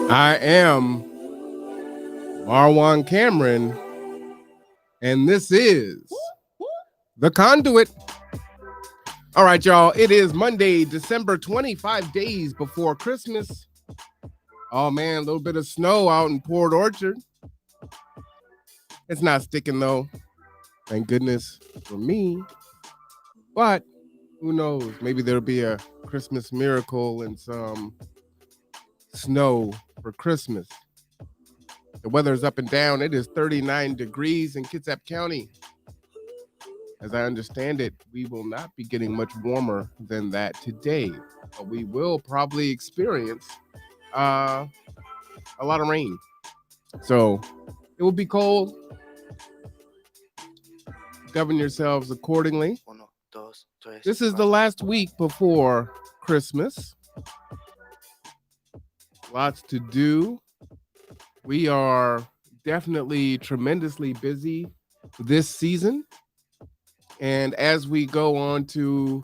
I am Marwan Cameron, and this is the Conduit. All right, y'all. It is Monday, December 25 days before Christmas. Oh man, a little bit of snow out in Port Orchard. It's not sticking though. Thank goodness for me. But who knows? Maybe there'll be a Christmas miracle and some snow for Christmas. The weather is up and down. It is 39 degrees in Kitsap County. As I understand it, we will not be getting much warmer than that today, but we will probably experience a lot of rain. So it will be cold. Govern yourselves accordingly. This is the last week before Christmas. Lots to do. We are definitely tremendously busy this season. And as we go on to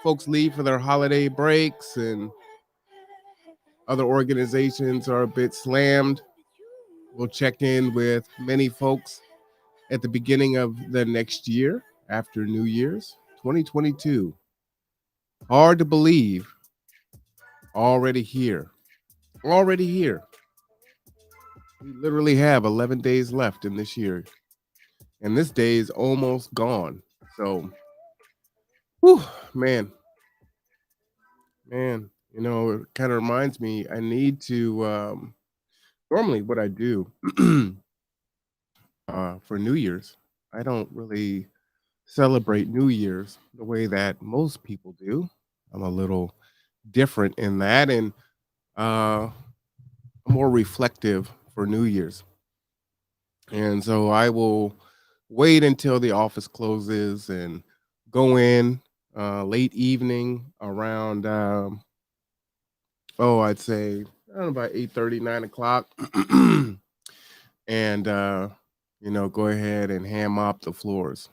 folks leave for their holiday breaks and other organizations are a bit slammed, we'll check in with many folks at the beginning of the next year after New Year's 2022. Hard to believe, already here. Already here. We literally have 11 days left in this year, and this day is almost gone. So, whew, man, it kind of reminds me I need to. Normally, what I do for New Year's, I don't really celebrate New Year's the way that most people do. I'm a little different in that, and uh, more reflective for New Year's. And so I will wait until the office closes and go in late evening around, I'd say about 8:30, 9 o'clock. And, go ahead and hand mop the floors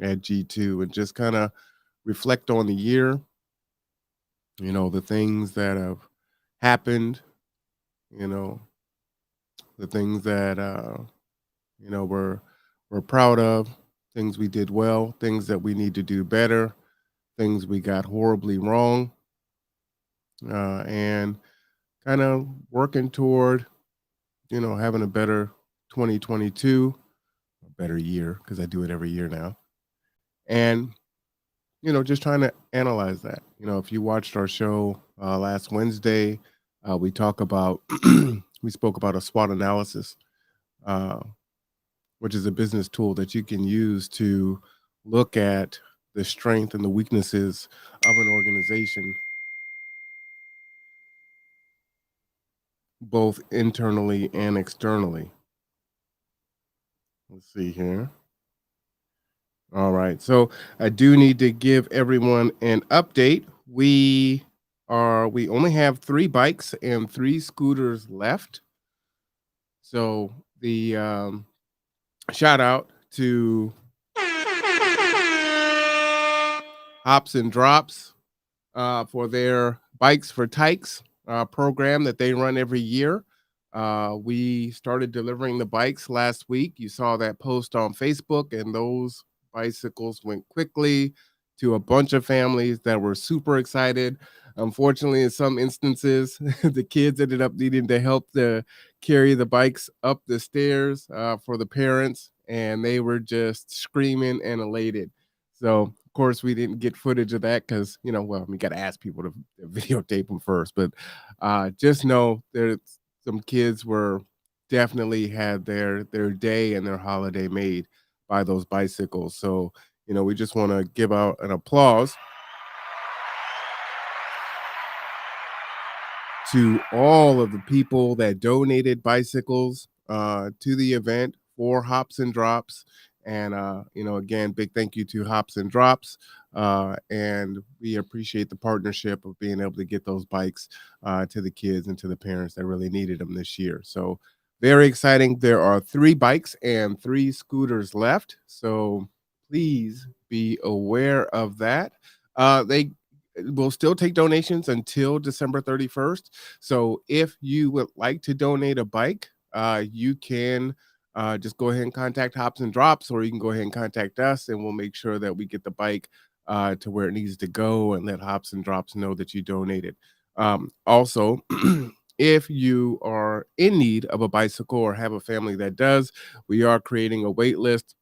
at G2 and just kind of reflect on the year, the things that have happened, you know, the things that, we're proud of, things we did well, things that we need to do better, things we got horribly wrong, and kind of working toward, having a better 2022, a better year, because I do it every year now. And, just trying to analyze that. If you watched our show last Wednesday, we talk about, we spoke about a SWOT analysis, uh, which is a business tool that you can use to look at the strength and the weaknesses of an organization, both internally and externally. Let's see here. All right. So I do need to give everyone an update. We only have 3 bikes and 3 scooters left. So the shout out to Hops and Drops for their Bikes for Tykes program that they run every year. We started delivering the bikes last week. You saw that post on Facebook, and those bicycles went quickly to a bunch of families that were super excited. Unfortunately, in some instances, the kids ended up needing to help to carry the bikes up the stairs for the parents, and they were just screaming and elated. So, of course, we didn't get footage of that because, we got to ask people to videotape them first. But just know there's some kids were definitely had their day and their holiday made by those bicycles. So, we just want to give out an applause to all of the people that donated bicycles to the event for Hops and Drops. And, again, big thank you to Hops and Drops. And we appreciate the partnership of being able to get those bikes to the kids and to the parents that really needed them this year. So very exciting. There are 3 bikes and 3 scooters left. So please be aware of that. They we'll still take donations until December 31st. So if you would like to donate a bike, you can just go ahead and contact Hops and Drops, or you can go ahead and contact us, and we'll make sure that we get the bike to where it needs to go and let Hops and Drops know that you donated. Also, if you are in need of a bicycle or have a family that does, we are creating a wait list,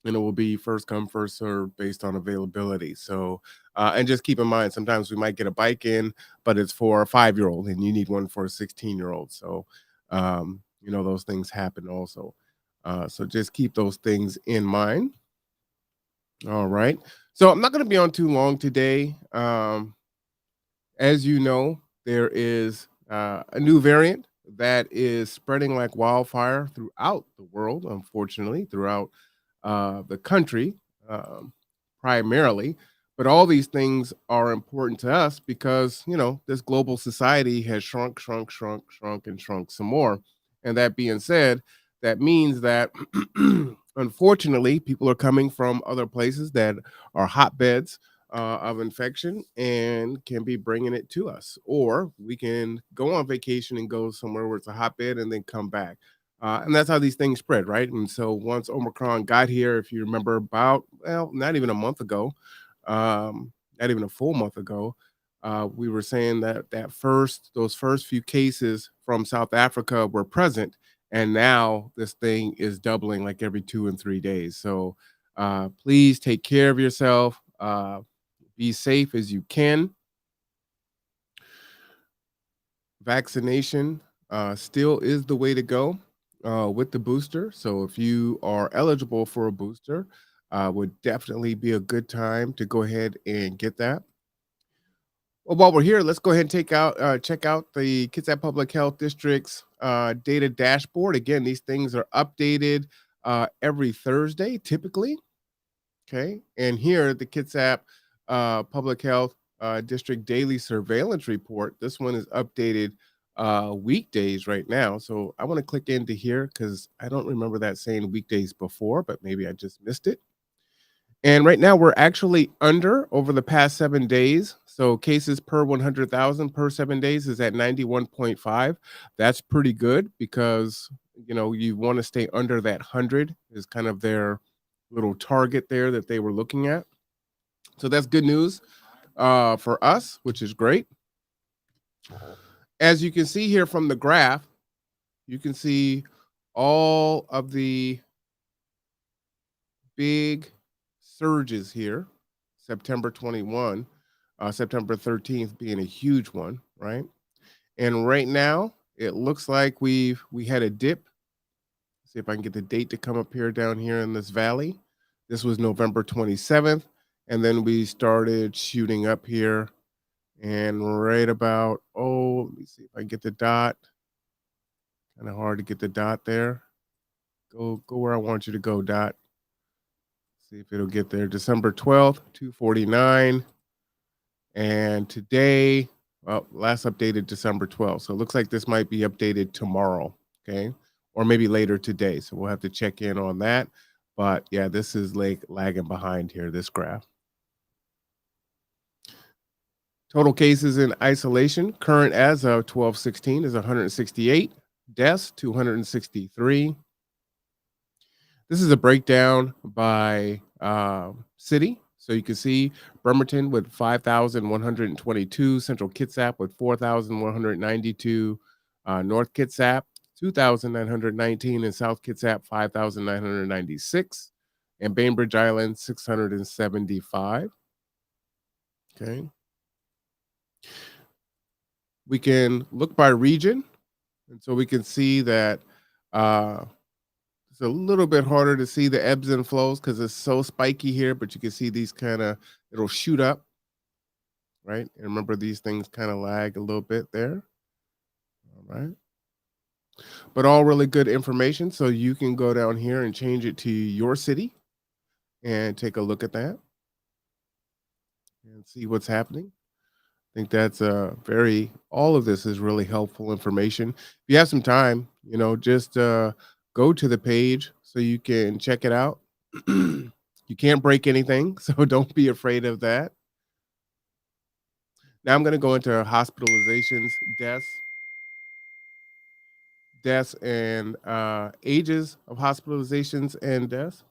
and it will be first come first serve based on availability. So and just keep in mind, sometimes we might get a bike in, but it's for a 5-year old and you need one for a 16-year old. So those things happen also. So just keep those things in mind. All right, so I'm not going to be on too long today. As you know, there is a new variant that is spreading like wildfire throughout the world, unfortunately, throughout the country, um, primarily. But all these things are important to us because, this global society has shrunk, shrunk, shrunk, shrunk, and shrunk some more. And that being said, that means that unfortunately, people are coming from other places that are hotbeds of infection and can be bringing it to us. Or we can go on vacation and go somewhere where it's a hotbed and then come back. And that's how these things spread, right? And so once Omicron got here, if you remember, about, well, not even a month ago, not even a full month ago, we were saying that those first few cases from South Africa were present, and now this thing is doubling like every 2 and 3 days. So please take care of yourself. Be safe as you can. Vaccination still is the way to go with the booster. So if you are eligible for a booster, would definitely be a good time to go ahead and get that. Well, while we're here, let's go ahead and check out the Kitsap Public Health District's data dashboard. Again, these things are updated every Thursday, typically. Okay. And here, the Kitsap Public Health District Daily Surveillance Report. This one is updated weekdays right now. So I want to click into here because I don't remember that saying weekdays before, but maybe I just missed it. And right now, we're actually under over the past 7 days. So cases per 100,000 per 7 days is at 91.5. That's pretty good because, you want to stay under that 100 is kind of their little target there that they were looking at. So that's good news for us, which is great. As you can see here from the graph, you can see all of the big surges here. September 21, September 13th being a huge one, right? And right now, it looks like we had a dip. See if I can get the date to come up here down here in this valley. This was November 27th, and then we started shooting up here. And right about, let me see if I can get the dot. Kind of hard to get the dot there. Go where I want you to go, dot. See if it'll get there. December 12th, 249. And today, well, last updated December 12th. So it looks like this might be updated tomorrow. Okay. Or maybe later today. So we'll have to check in on that. But yeah, this is like lagging behind here, this graph. Total cases in isolation, current as of 12/16 is 168. Deaths, 263. This is a breakdown by city. So you can see Bremerton with 5,122, Central Kitsap with 4,192, North Kitsap 2,919, and South Kitsap 5,996, and Bainbridge Island 675. Okay. We can look by region, and so we can see that it's a little bit harder to see the ebbs and flows because it's so spiky here, but you can see these it'll shoot up, right? And remember, these things kind of lag a little bit there. All right. But all really good information. So you can go down here and change it to your city and take a look at that and see what's happening. I think that's all of this is really helpful information. If you have some time, just go to the page so you can check it out. You can't break anything, so don't be afraid of that. Now I'm going to go into hospitalizations, deaths, and ages of hospitalizations and deaths.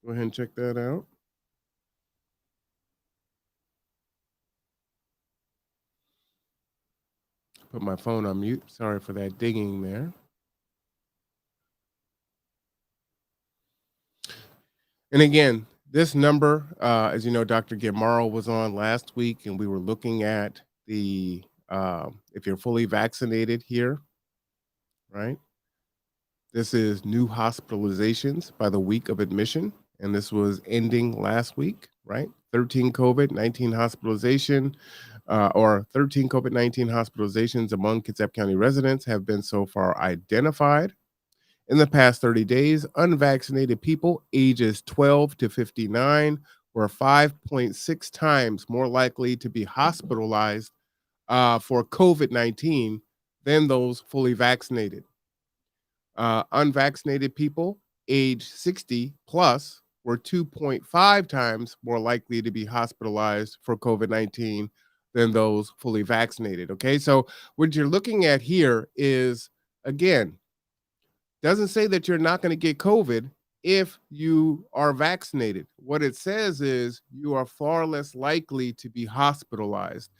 Go ahead and check that out. Put my phone on mute. Sorry for that dinging there. And again, this number, as you know, Dr. Gamaro was on last week, and we were looking at the if you're fully vaccinated here, right? This is new hospitalizations by the week of admission, and this was ending last week, right? 13 COVID 19 hospitalization or 13 COVID 19 hospitalizations among Kitsap County residents have been so far identified. In the past 30 days, unvaccinated people ages 12 to 59 were 5.6 times more likely to be hospitalized for COVID 19 than those fully vaccinated. Unvaccinated people age 60 plus were 2.5 times more likely to be hospitalized for COVID 19 than those fully vaccinated. Okay, so what you're looking at here is, again, doesn't say that you're not going to get COVID if you are vaccinated. What it says is you are far less likely to be hospitalized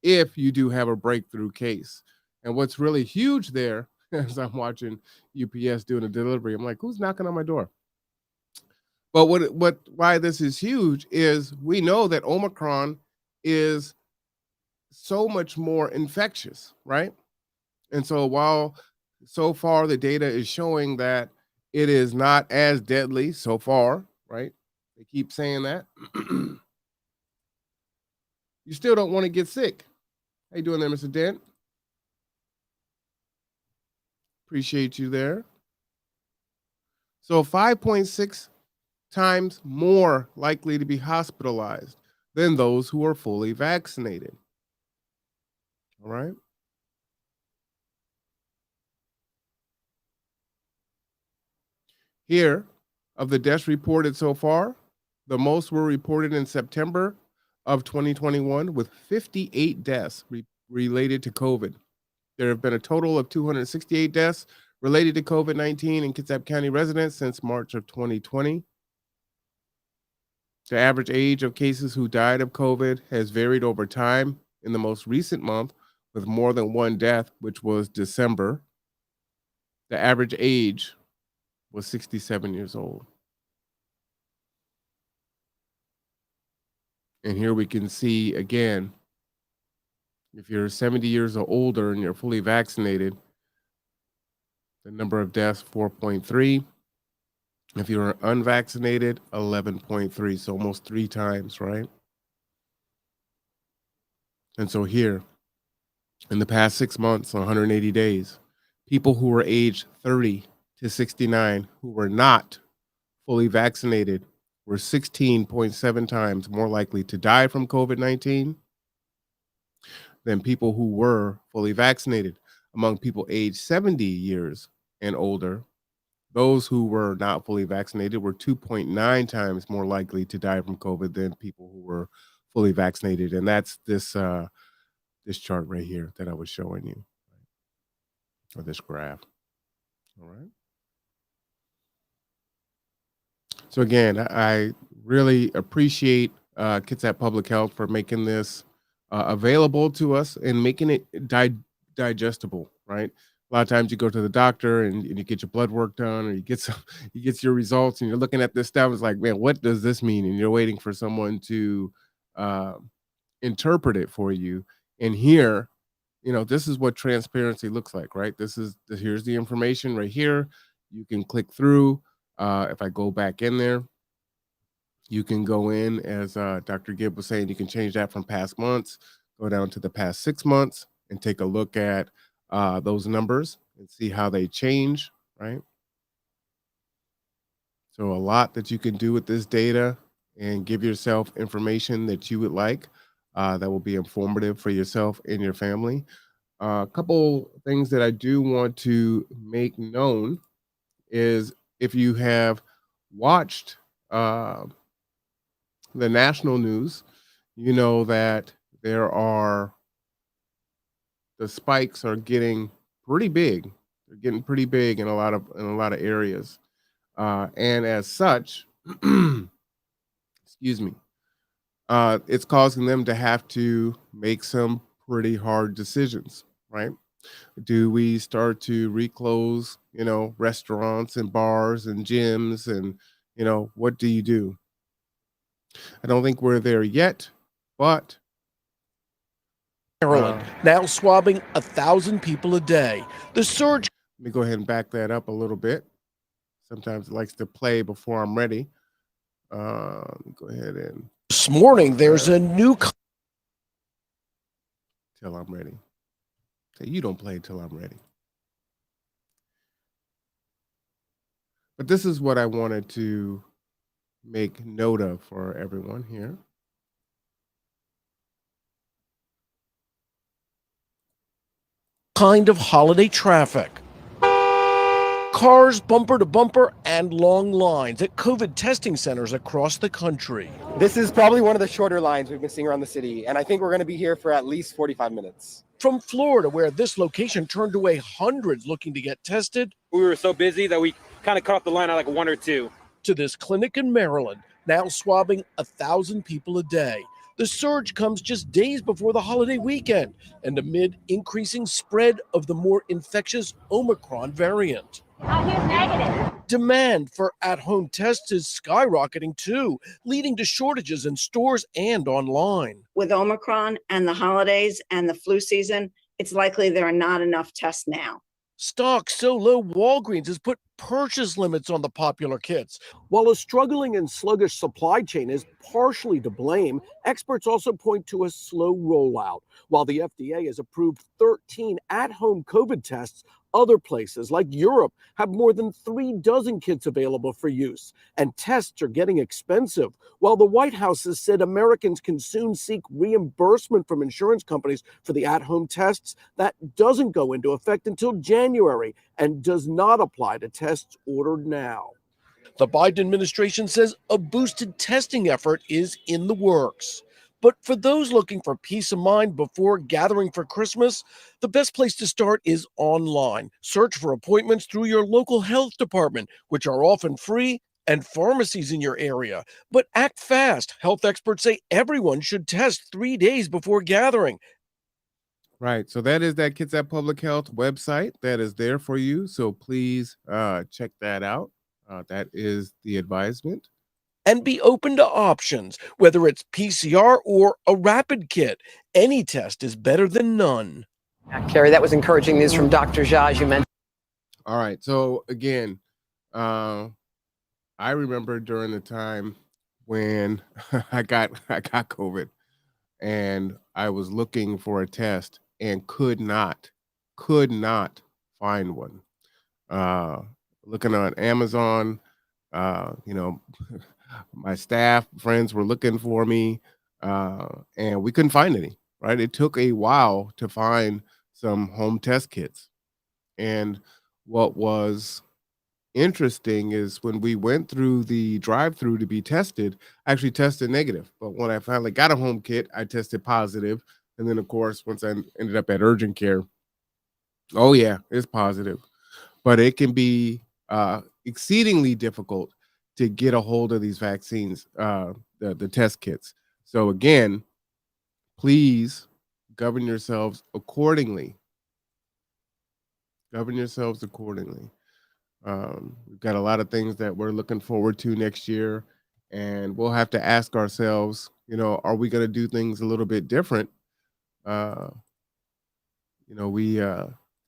if you do have a breakthrough case. And what's really huge there, as I'm watching UPS doing a delivery, I'm like, who's knocking on my door? But why this is huge is we know that Omicron is so much more infectious, right? And so while so far the data is showing that it is not as deadly so far, right? They keep saying that. You still don't want to get sick. How you doing there, Mr. Dent? Appreciate you there. So 5.6 times more likely to be hospitalized than those who are fully vaccinated. All right. Here, of the deaths reported so far, the most were reported in September of 2021 with 58 deaths related to COVID. There have been a total of 268 deaths related to COVID 19 in Kitsap County residents since March of 2020. The average age of cases who died of COVID has varied over time. In the most recent month, with more than one death, which was December, the average age was 67 years old. And here we can see again, if you're 70 years or older and you're fully vaccinated, the number of deaths 4.3. If you're unvaccinated, 11.3. So almost three times, right? And so here, in the past 6 months, 180 days, people who were aged 30 to 69 who were not fully vaccinated were 16.7 times more likely to die from COVID 19 than people who were fully vaccinated. Among people aged 70 years and older, those who were not fully vaccinated were 2.9 times more likely to die from COVID than people who were fully vaccinated. And that's this chart right here that I was showing you, or this graph. All right. So again, I really appreciate Kitsap Public Health for making this available to us and making it digestible. Right. A lot of times you go to the doctor and you get your blood work done, or you get some, you get your results, and you're looking at this stuff. It's like, man, what does this mean? And you're waiting for someone to uh, interpret it for you. And here, this is what transparency looks like, right? Here's the information right here. You can click through. If I go back in there, you can go in, as Dr. Gibb was saying, you can change that from past months, go down to the past 6 months, and take a look at those numbers and see how they change, right? So a lot that you can do with this data and give yourself information that you would like that will be informative for yourself and your family. A couple things that I do want to make known is, if you have watched uh, the national news, you know that there are the spikes are getting pretty big. They're getting pretty big in a lot of areas. And as such, excuse me, it's causing them to have to make some pretty hard decisions, right? Do we start to reclose, restaurants and bars and gyms and, what do you do? I don't think we're there yet, but Maryland, uh, now swabbing 1,000 people a day. The surge let me go ahead and back that up a little bit. Sometimes it likes to play before I'm ready. Let me go ahead and this morning, pause there's that a new till I'm ready. Say you don't play till I'm ready. But this is what I wanted to make note of for everyone here. kind of holiday traffic. Cars bumper to bumper and long lines at COVID testing centers across the country. This is probably one of the shorter lines we've been seeing around the city, and I think we're going to be here for at least 45 minutes. From Florida, where this location turned away hundreds looking to get tested, we were so busy that we kind of cut off the line at like one or two. to this clinic in Maryland, now swabbing 1,000 people a day. The surge comes just days before the holiday weekend and amid increasing spread of the more infectious Omicron variant. Here's negative. Demand for at-home tests is skyrocketing too, leading to shortages in stores and online. With Omicron and the holidays and the flu season, it's likely there are not enough tests now. Stock so low, Walgreens has put purchase limits on the popular kits. While a struggling and sluggish supply chain is partially to blame, experts also point to a slow rollout. While the FDA has approved 13 at-home COVID tests, other places like Europe have more than 36 kits available for use, and tests are getting expensive. While the White House has said Americans can soon seek reimbursement from insurance companies for the at-home tests, that doesn't go into effect until January and does not apply to tests ordered now. The Biden administration says a boosted testing effort is in the works. But for those looking for peace of mind before gathering for Christmas, the best place to start is online. Search for appointments through your local health department, which are often free, and pharmacies in your area. But act fast. Health experts say everyone should test 3 days before gathering. Right. So that is that Kids at Public Health website that is there for you. So please check that out. That is the advisement. And be open to options, whether it's PCR or a rapid kit. Any test is better than none. Carrie, that was encouraging news from Dr. Zha, as you mentioned. All right. So again, I remember during the time when I got COVID and I was looking for a test and could not find one. Looking on Amazon, you know, my staff friends were looking for me, and we couldn't find any. Right, it took a while to find some home test kits, and what was interesting is when we went through the drive-through to be tested, I actually tested negative. But when I finally got a home kit, I tested positive. And then, of course, once I ended up at urgent care, oh yeah, it's positive. But it can be exceedingly difficult to get a hold of these vaccines, the test kits. So again, please govern yourselves accordingly. Govern yourselves accordingly. We've got a lot of things that we're looking forward to next year, and we'll have to ask ourselves, are we going to do things a little bit different? We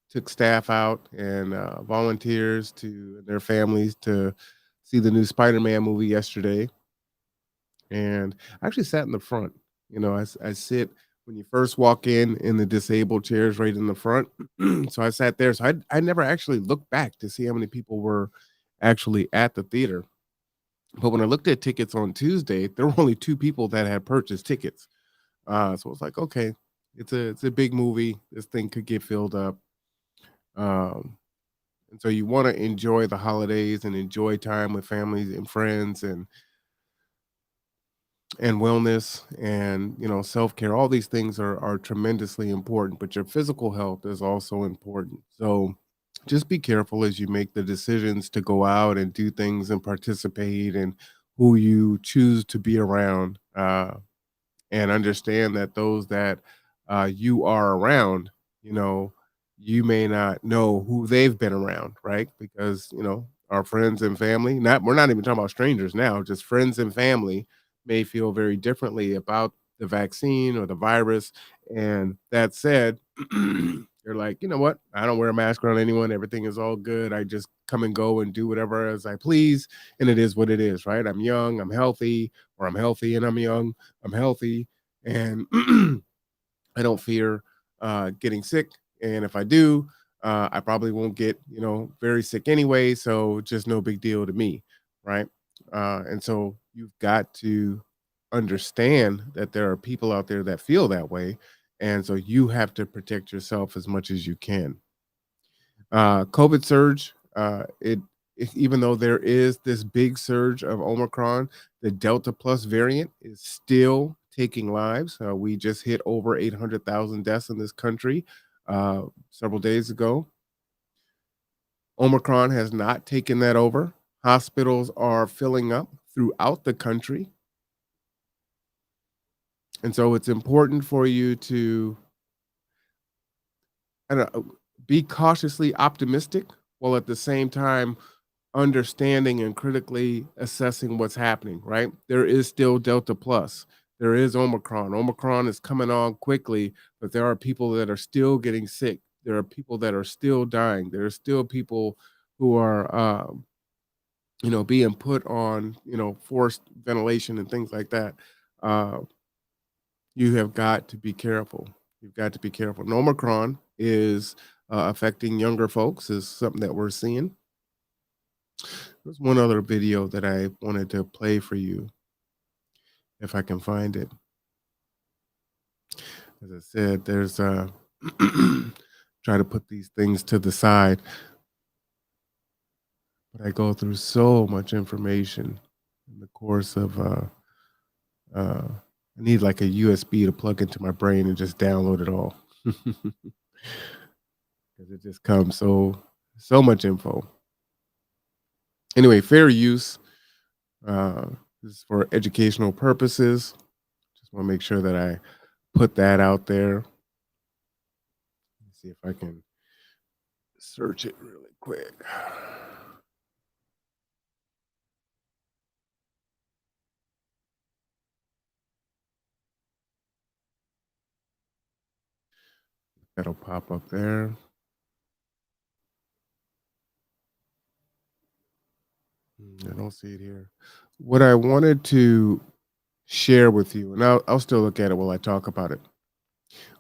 took staff out and volunteers to their families to see the new Spider-Man movie yesterday, and I actually sat in the front. I sit when you first walk in the disabled chairs right in the front. So I sat there. So I never actually looked back to see how many people were actually at the theater. But when I looked at tickets on Tuesday, there were only 2 people that had purchased tickets. So I was like, okay, it's a big movie. This thing could get filled up. And so you want to enjoy the holidays and enjoy time with families and friends. And and wellness and self-care. All these things are tremendously important, but your physical health is also important. So just be careful as you make the decisions to go out and do things and participate, and who you choose to be around, and understand that those that you are around, you know, you may not know who they've been around, right? Because our friends and family, not we're not even talking about strangers now, just friends and family may feel very differently about the vaccine or the virus. And that said, they're like, you know what? I don't wear a mask around anyone. Everything is all good. I just come and go and do whatever as I please. And it is what it is, right? I'm young, I'm healthy, or I'm healthy and I'm young, I'm healthy, and I don't fear getting sick. And if I do, I probably won't get very sick anyway. So just no big deal to me, right? And so you've got to understand that there are people out there that feel that way, and so you have to protect yourself as much as you can. COVID surge, even though there is this big surge of Omicron, the Delta Plus variant is still taking lives. We just hit over 800,000 deaths in this country several days ago. Omicron has not taken that over. Hospitals are filling up throughout the country. And so it's important for you to, I don't know, be cautiously optimistic while at the same time understanding and critically assessing what's happening, right? There is still Delta Plus. There is Omicron. Omicron is coming on quickly, but there are people that are still getting sick. There are people that are still dying. There are still people who are, being put on, forced ventilation and things like that. Uh, you have got to be careful. You've got to be careful. And Omicron is affecting younger folks, is something that we're seeing. There's one other video that I wanted to play for you, if I can find it. As I said, there's try to put these things to the side, but I go through so much information in the course of I need like a USB to plug into my brain and just download it all. Because it just comes so much info. Anyway, fair use. Uh, this is for educational purposes. Just want to make sure that I put that out there. Let's see if I can search it really quick. That'll pop up there. I don't see it here. What I wanted to share with you, and I'll still look at it while I talk about it,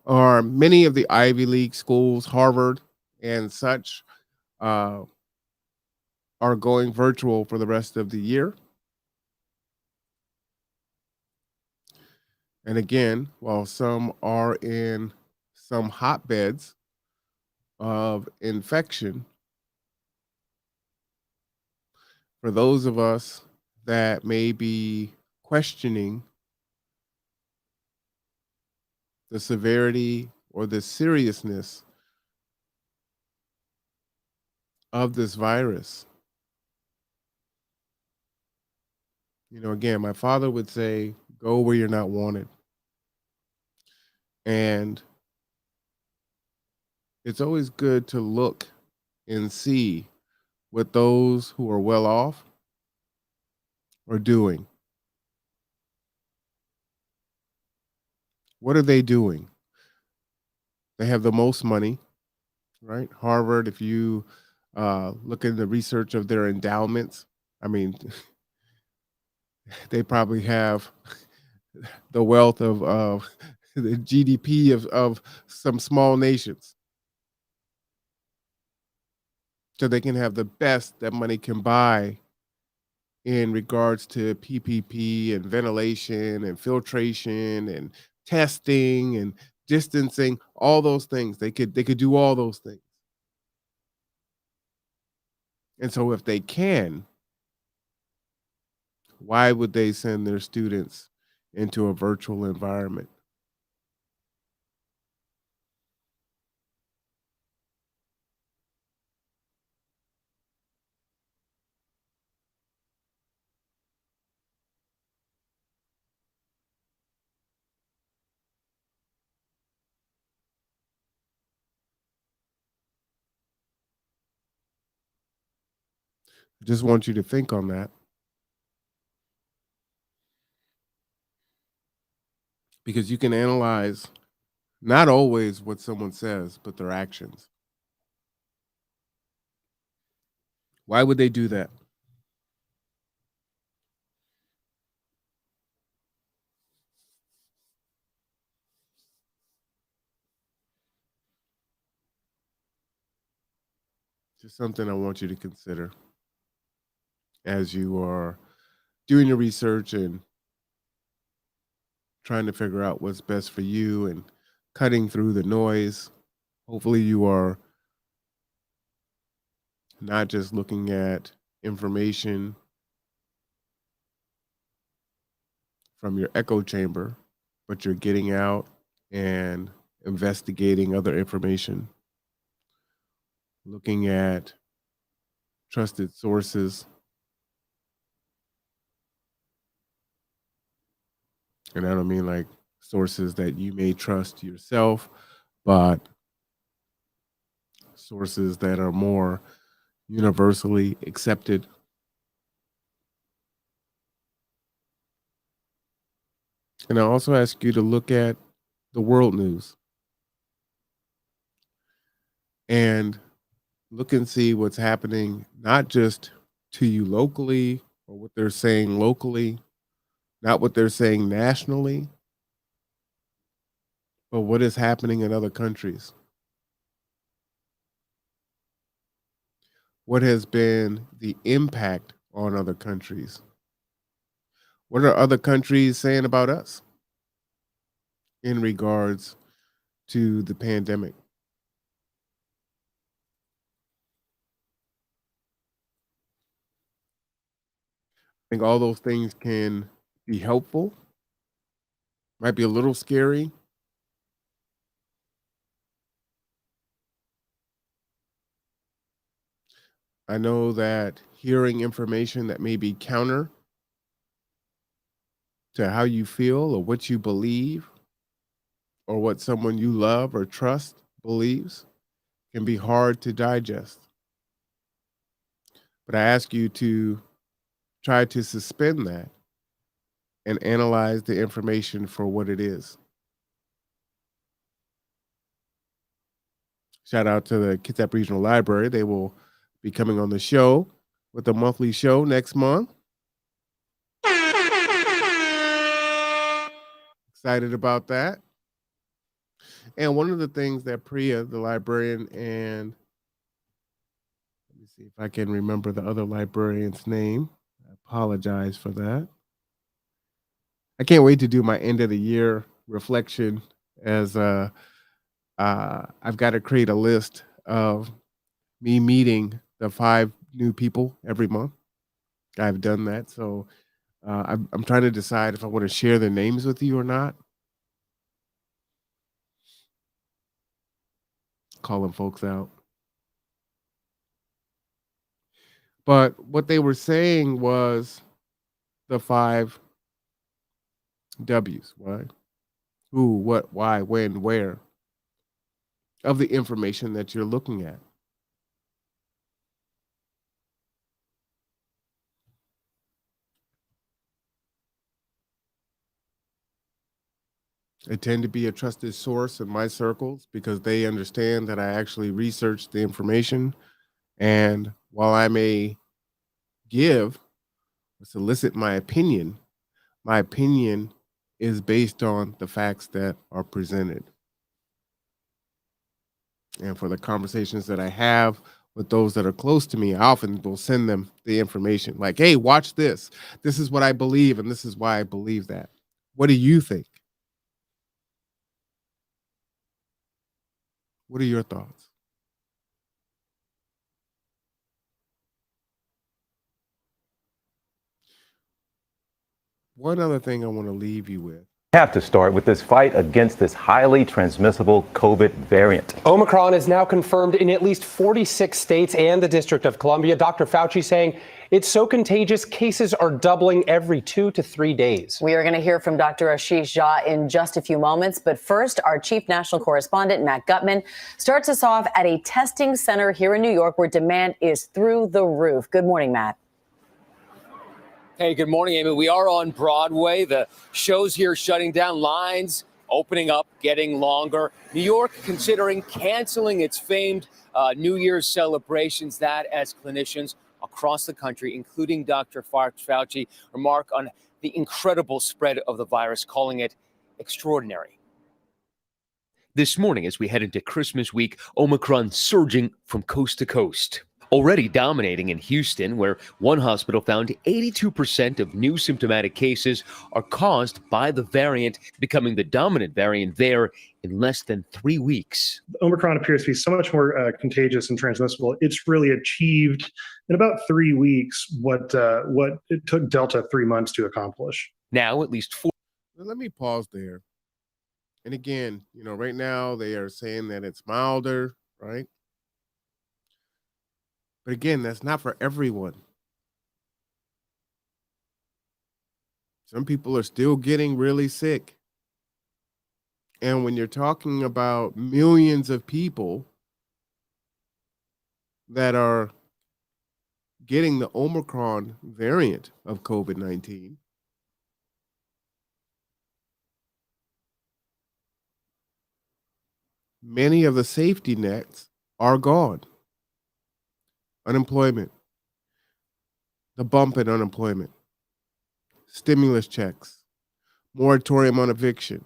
are many of the Ivy League schools, Harvard and such, uh, are going virtual for the rest of the year. And again, while some are in some hotbeds of infection, for those of us that may be questioning the severity or the seriousness of this virus, again, my father would say, go where you're not wanted. And it's always good to look and see what those who are well off are doing. What are they doing? They have the most money, right? Harvard, if you look at the research of their endowments, I mean, they probably have the wealth of the GDP of some small nations. So they can have the best that money can buy in regards to PPP and ventilation and filtration and testing and distancing, all those things. They could do all those things. And so if they can, why would they send their students into a virtual environment. I just want you to think on that because you can analyze not always what someone says, but their actions. Why would they do that? Just something I want you to consider as you are doing your research and trying to figure out what's best for you and cutting through the noise. Hopefully, you are not just looking at information from your echo chamber, but you're getting out and investigating other information, looking at trusted sources. And I don't mean like sources that you may trust yourself, but sources that are more universally accepted. And I also ask you to look at the world news and look and see what's happening, not just to you locally or what they're saying locally, not what they're saying nationally, but what is happening in other countries. What has been the impact on other countries? What are other countries saying about us in regards to the pandemic? I think all those things can be helpful, might be a little scary. I know that hearing information that may be counter to how you feel or what you believe or what someone you love or trust believes can be hard to digest. But I ask you to try to suspend that and analyze the information for what it is. Shout out to the Kitsap Regional Library. They will be coming on the show with a monthly show next month. Excited about that. And one of the things that Priya, the librarian, and let me see if I can remember the other librarian's name. I apologize for that. I can't wait to do my end of the year reflection as I've got to create a list of me meeting the 5 new people every month. I've done that. So I'm trying to decide if I want to share their names with you or not. Calling folks out. But what they were saying was the 5 W's, right? Who, what, why, when, where of the information that you're looking at. I tend to be a trusted source in my circles because they understand that I actually researched the information. And while I may give or solicit my opinion is based on the facts that are presented. And for the conversations that I have with those that are close to me, I often will send them the information like, hey, watch this. This is what I believe, and this is why I believe that. What do you think? What are your thoughts? one other thing I want to leave you with. Have to start with this fight against this highly transmissible COVID variant. Omicron is now confirmed in at least 46 states and the District of Columbia. Dr. Fauci saying it's so contagious, cases are doubling every 2 to 3 days. We are going to hear from Dr. Ashish Jha in just a few moments. But first, our chief national correspondent, Matt Gutman, starts us off at a testing center here in New York where demand is through the roof. Good morning, Matt. Hey, good morning, Amy. We are on Broadway. The show's here shutting down, lines opening up, getting longer. New York considering canceling its famed New Year's celebrations. That as clinicians across the country, including Dr. Fauci, remark on the incredible spread of the virus, calling it extraordinary. This morning, as we head into Christmas week, Omicron surging from coast to coast. Already dominating in Houston, where one hospital found 82% of new symptomatic cases are caused by the variant, becoming the dominant variant there in less than 3 weeks. Omicron appears to be so much more contagious and transmissible. It's really achieved in about 3 weeks what it took Delta 3 months to accomplish. Now, at least 4. Let me pause there. And again, right now they are saying that it's milder, right? But again, that's not for everyone. Some people are still getting really sick. And when you're talking about millions of people that are getting the Omicron variant of COVID-19, many of the safety nets are gone. Unemployment, the bump in unemployment, stimulus checks, moratorium on eviction,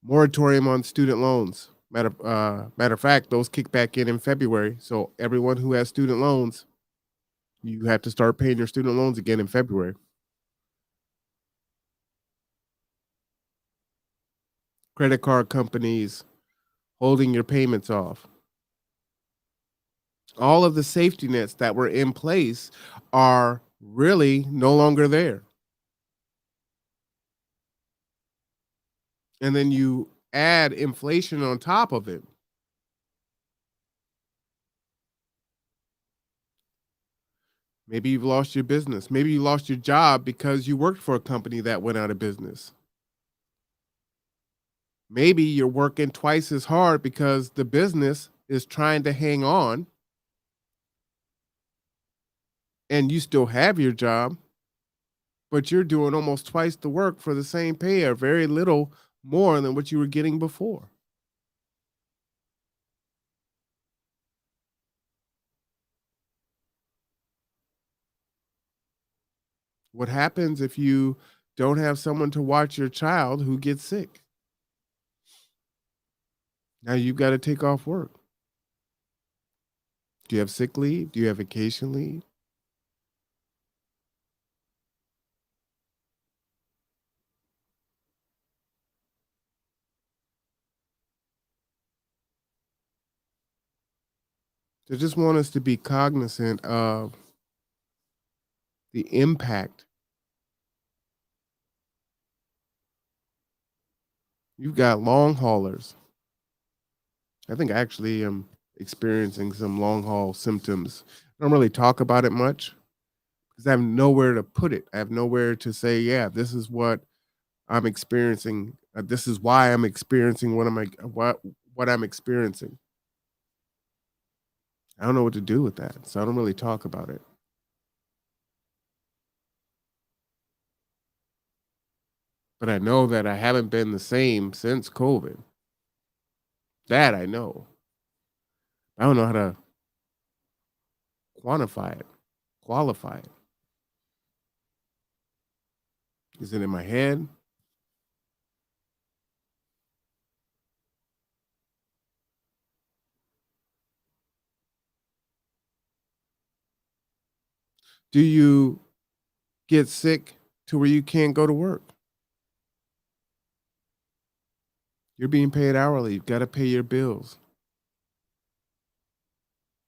moratorium on student loans. Matter of fact, those kick back in February. So everyone who has student loans, you have to start paying your student loans again in February. Credit card companies holding your payments off. All of the safety nets that were in place are really no longer there. And then you add inflation on top of it. Maybe you've lost your business. Maybe you lost your job because you worked for a company that went out of business. Maybe you're working twice as hard because the business is trying to hang on. And you still have your job, but you're doing almost twice the work for the same pay or very little more than what you were getting before. What happens if you don't have someone to watch your child who gets sick? Now you've got to take off work. Do you have sick leave? Do you have vacation leave? I just want us to be cognizant of the impact. You've got long haulers. I think I actually am experiencing some long haul symptoms. I don't really talk about it much because I have nowhere to put it. I have nowhere to say, yeah, this is what I'm experiencing. This is why I'm experiencing what I'm experiencing. I don't know what to do with that, so I don't really talk about it. But I know that I haven't been the same since COVID. That I know. I don't know how to quantify it, qualify it. Is it in my head? Do you get sick to where you can't go to work? You're being paid hourly. You've got to pay your bills.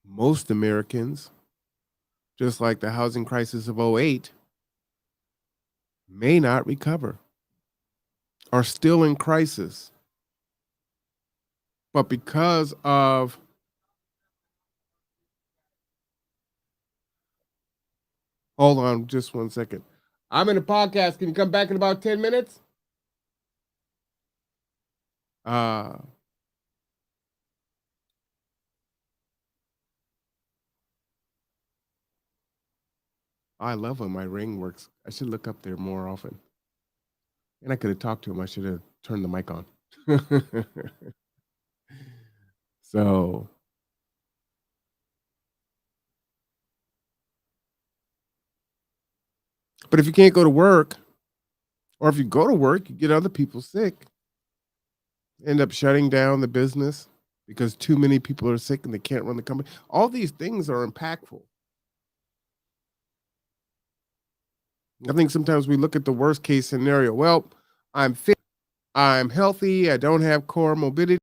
Most Americans, just like the housing crisis of '08, may not recover, are still in crisis. But because of hold on just 1 second. I'm in a podcast. Can you come back in about 10 minutes? I love when my ring works. I should look up there more often. And I could have talked to him. I should have turned the mic on. So, but if you can't go to work, or if you go to work, you get other people sick, end up shutting down the business because too many people are sick and they can't run the company. All these things are impactful. I think sometimes we look at the worst case scenario. Well, I'm fit, I'm healthy, I don't have comorbidities,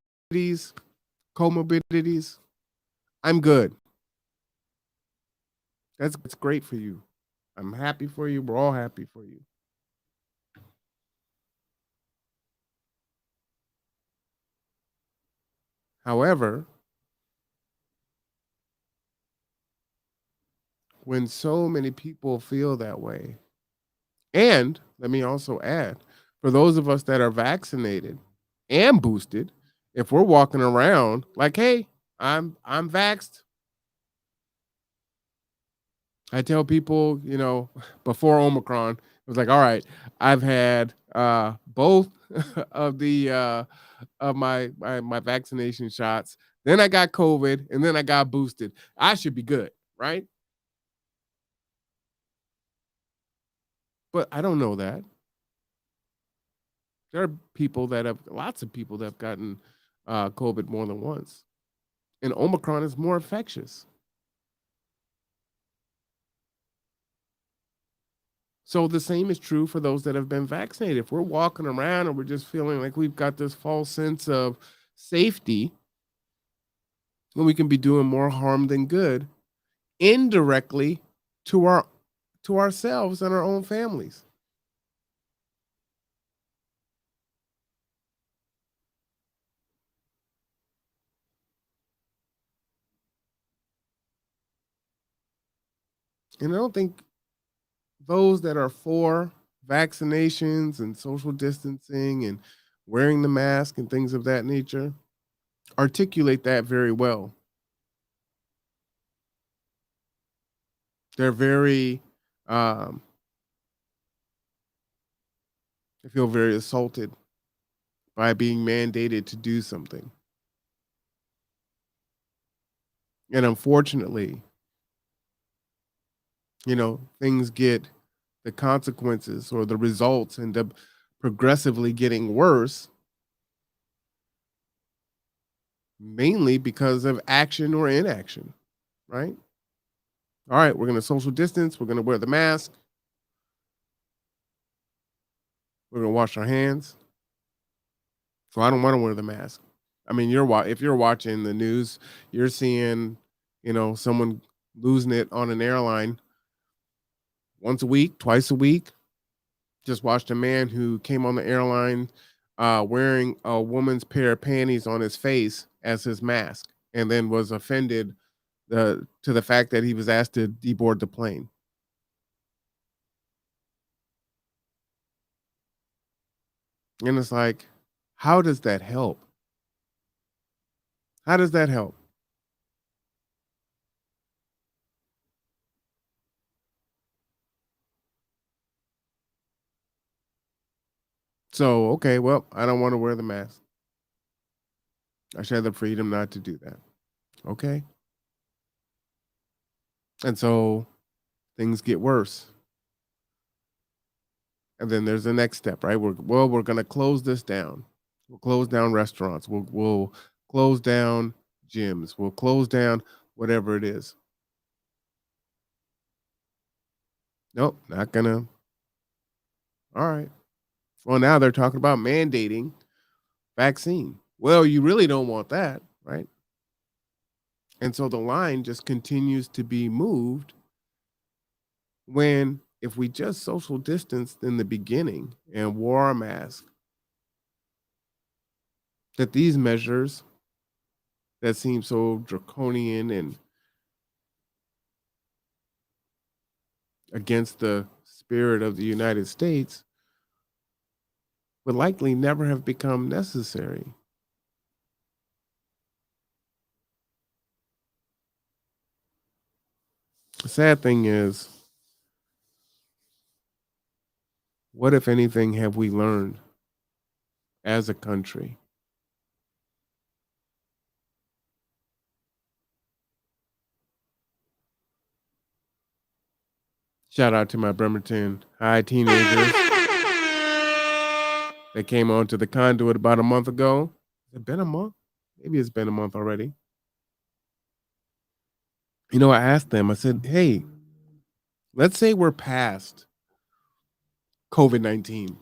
I'm good. That's great for you. I'm happy for you. We're all happy for you. However, when so many people feel that way, and let me also add, for those of us that are vaccinated and boosted, if we're walking around like, hey, I'm vaxxed. I tell people, before Omicron, it was like, all right, I've had both of the of my vaccination shots. Then I got COVID, and then I got boosted. I should be good, right? But I don't know that. There are lots of people that have gotten COVID more than once, and Omicron is more infectious. So the same is true for those that have been vaccinated. If we're walking around and we're just feeling like we've got this false sense of safety, then we can be doing more harm than good indirectly to ourselves and our own families. And I don't think those that are for vaccinations and social distancing and wearing the mask and things of that nature articulate that very well. They're very, I feel very assaulted by being mandated to do something. And unfortunately, things get the consequences or the results end up progressively getting worse, mainly because of action or inaction, right? All right, we're going to social distance, we're going to wear the mask, we're going to wash our hands. So I don't want to wear the mask. I mean, if you're watching the news, you're seeing, someone losing it on an airline once a week, twice a week. Just watched a man who came on the airline wearing a woman's pair of panties on his face as his mask, and then was offended to the fact that he was asked to deboard the plane. And it's like, how does that help? How does that help? So, okay, well, I don't want to wear the mask. I should have the freedom not to do that. Okay. And so things get worse. And then there's the next step, right? We're going to close this down. We'll close down restaurants. We'll close down gyms. We'll close down whatever it is. Nope, not gonna. All right. Well, now they're talking about mandating vaccine. Well, you really don't want that, right? And so the line just continues to be moved when if we just social distanced in the beginning and wore a mask, that these measures that seem so draconian and against the spirit of the United States would likely never have become necessary. The sad thing is, what, if anything, have we learned as a country? Shout out to my Bremerton High teenagers that came onto the Conduit about a month ago. Has it been a month? Maybe it's been a month already. You know, I asked them, I said, hey, let's say we're past COVID-19.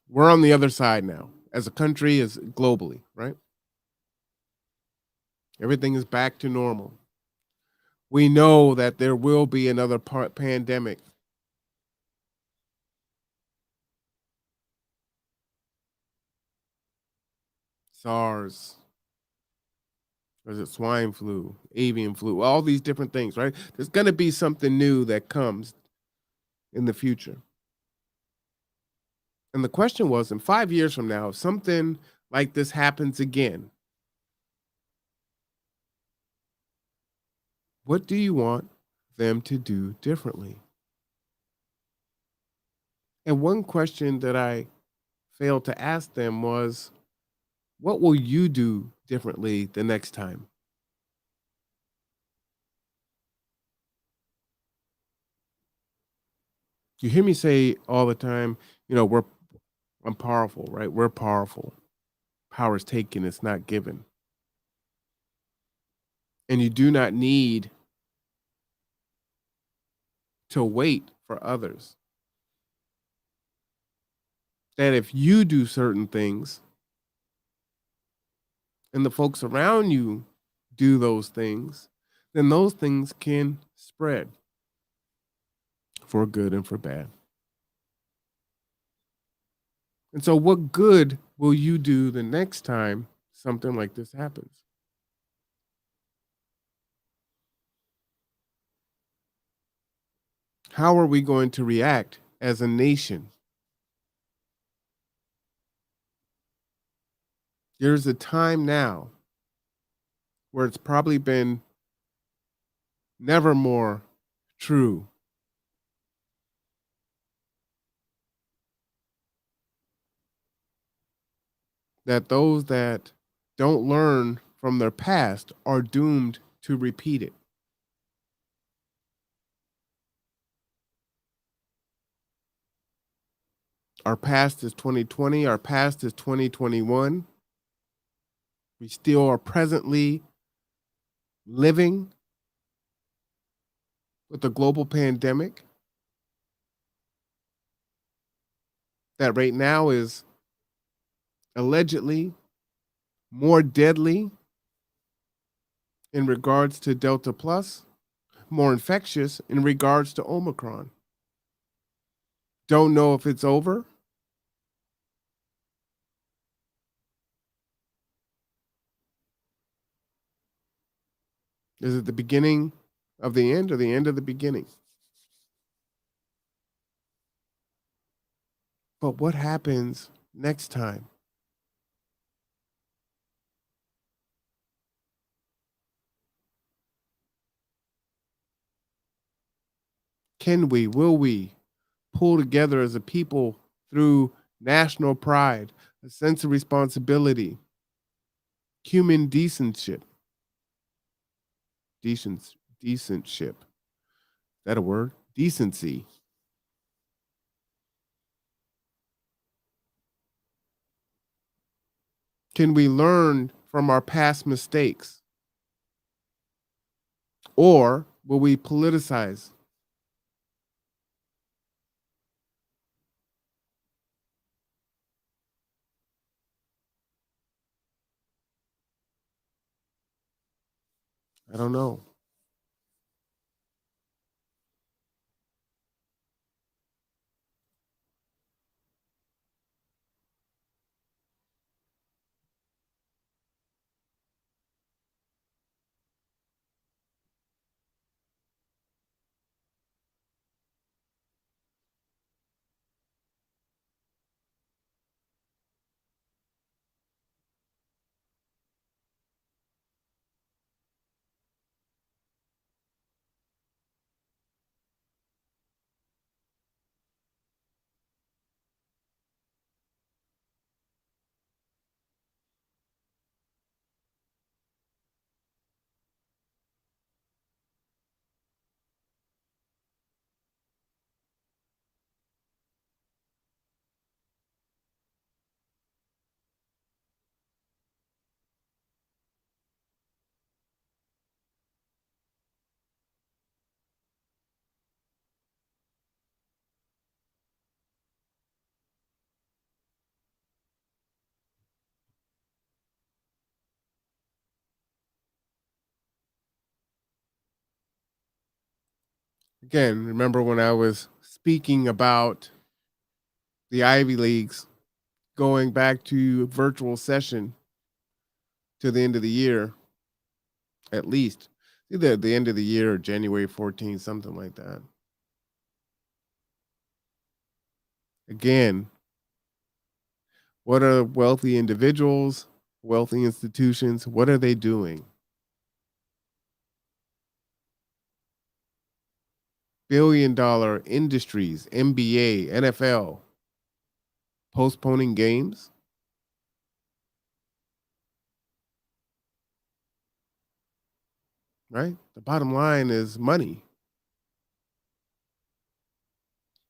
We're on the other side now, as a country, as globally, right? Everything is back to normal. We know that there will be another pandemic. SARS, or is it swine flu, avian flu, all these different things, right? There's going to be something new that comes in the future. And the question was, in 5 years from now, if something like this happens again, what do you want them to do differently? And one question that I failed to ask them was, what will you do differently the next time? You hear me say all the time, you know, I'm powerful, right? We're powerful. Power is taken, it's not given. And you do not need to wait for others. That if you do certain things and the folks around you do those things, then those things can spread for good and for bad. And so, what good will you do the next time something like this happens? How are we going to react as a nation? There's a time now where it's probably been never more true that those that don't learn from their past are doomed to repeat it. Our past is 2020, our past is 2021. We still are presently living with a global pandemic that right now is allegedly more deadly in regards to Delta Plus, more infectious in regards to Omicron. Don't know if it's over. Is it the beginning of the end or the end of the beginning? But what happens next time? Will we pull together as a people through national pride, a sense of responsibility, human decentship? Decentship. Is that a word? Decency. Can we learn from our past mistakes? Or will we politicize? I don't know. Again, remember when I was speaking about the Ivy Leagues going back to virtual session to the end of the year, at least either at the end of the year or January 14th, something like that. Again, what are wealthy individuals, wealthy institutions, what are they doing? Billion-dollar industries, NBA, NFL, postponing games? Right? The bottom line is money.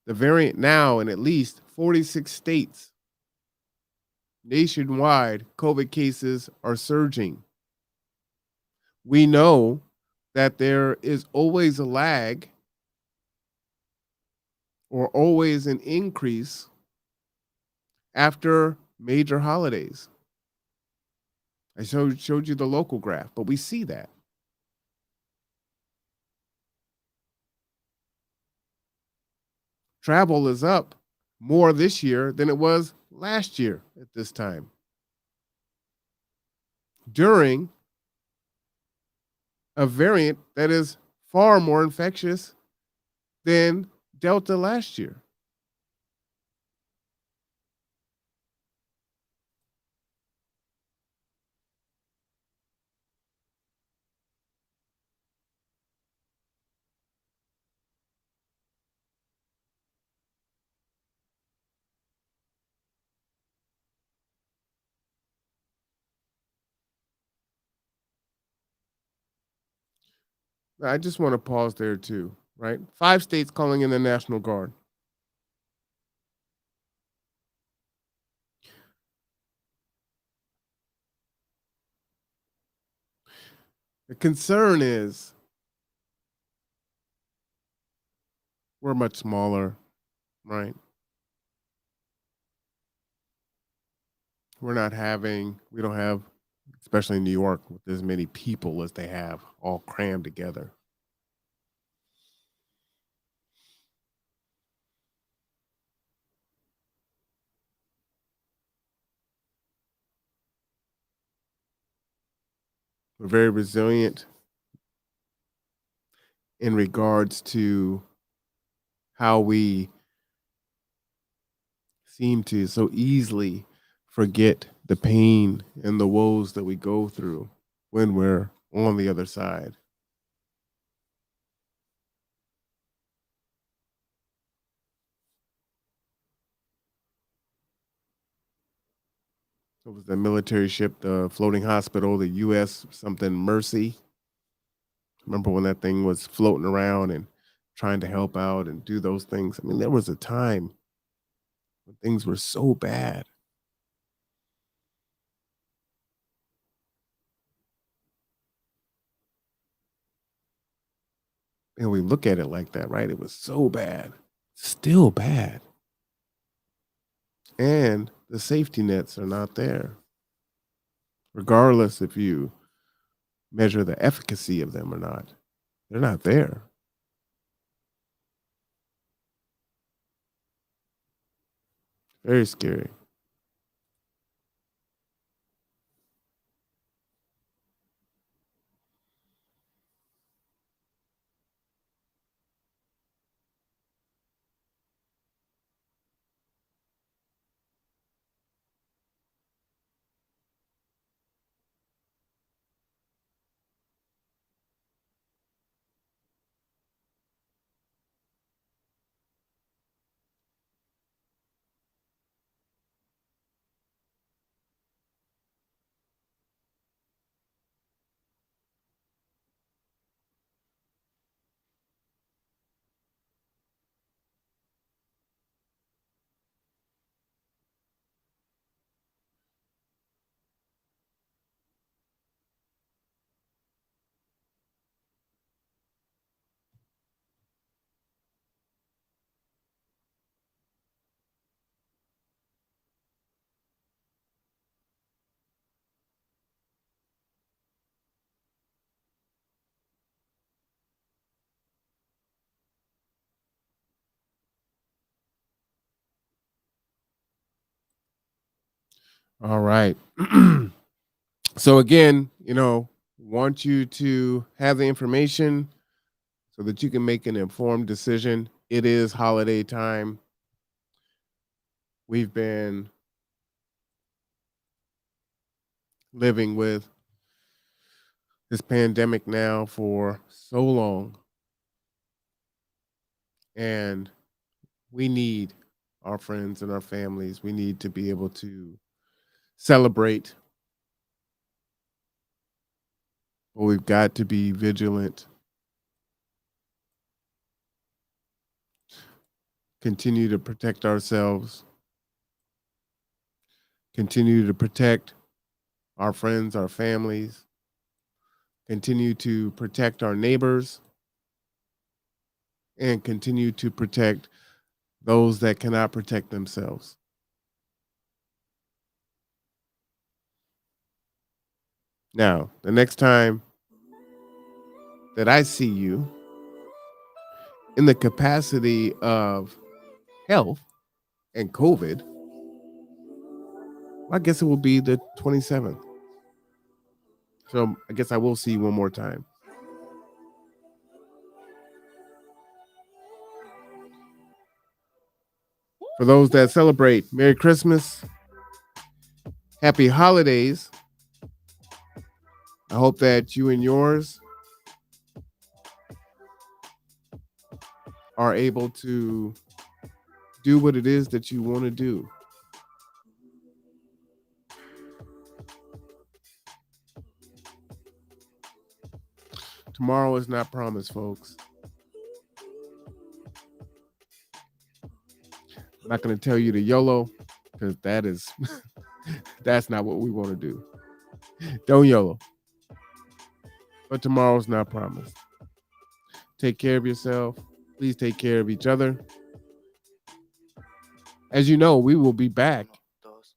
The variant now in at least 46 states nationwide, COVID cases are surging. We know that there is always a lag or always an increase after major holidays. I showed you the local graph, but we see that. Travel is up more this year than it was last year at this time, during a variant that is far more infectious than Delta last year. I just want to pause there too, right? 5 states calling in the National Guard. The concern is we're much smaller, right? We don't have, especially in New York, with as many people as they have all crammed together. We're very resilient in regards to how we seem to so easily forget the pain and the woes that we go through when we're on the other side. It was the military ship, the floating hospital, the U.S. something Mercy. Remember when that thing was floating around and trying to help out and do those things? I mean, there was a time when things were so bad. And we look at it like that, right? It was so bad, still bad. And the safety nets are not there, regardless if you measure the efficacy of them or not. They're not there. Very scary. All right. So again, want you to have the information so that you can make an informed decision. It is holiday time. We've been living with this pandemic now for so long, and we need our friends and our families. We need to be able to celebrate, but we've got to be vigilant. Continue to protect ourselves. Continue to protect our friends, our families. Continue to protect our neighbors. And continue to protect those that cannot protect themselves. Now, the next time that I see you in the capacity of health and COVID, I guess it will be the 27th. So I guess I will see you one more time. For those that celebrate, Merry Christmas, Happy Holidays. I hope that you and yours are able to do what it is that you want to do. Tomorrow is not promised, folks. I'm not going to tell you to YOLO, because that's not what we want to do. Don't YOLO. But tomorrow's not promised. Take care of yourself. Please take care of each other. As you know, we will be back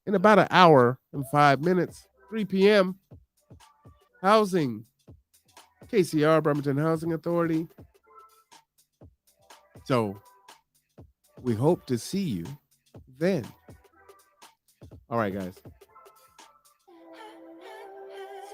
in about an hour and 5 minutes, 3 p.m. Housing. KCR, Bremerton Housing Authority. So we hope to see you then. All right, guys.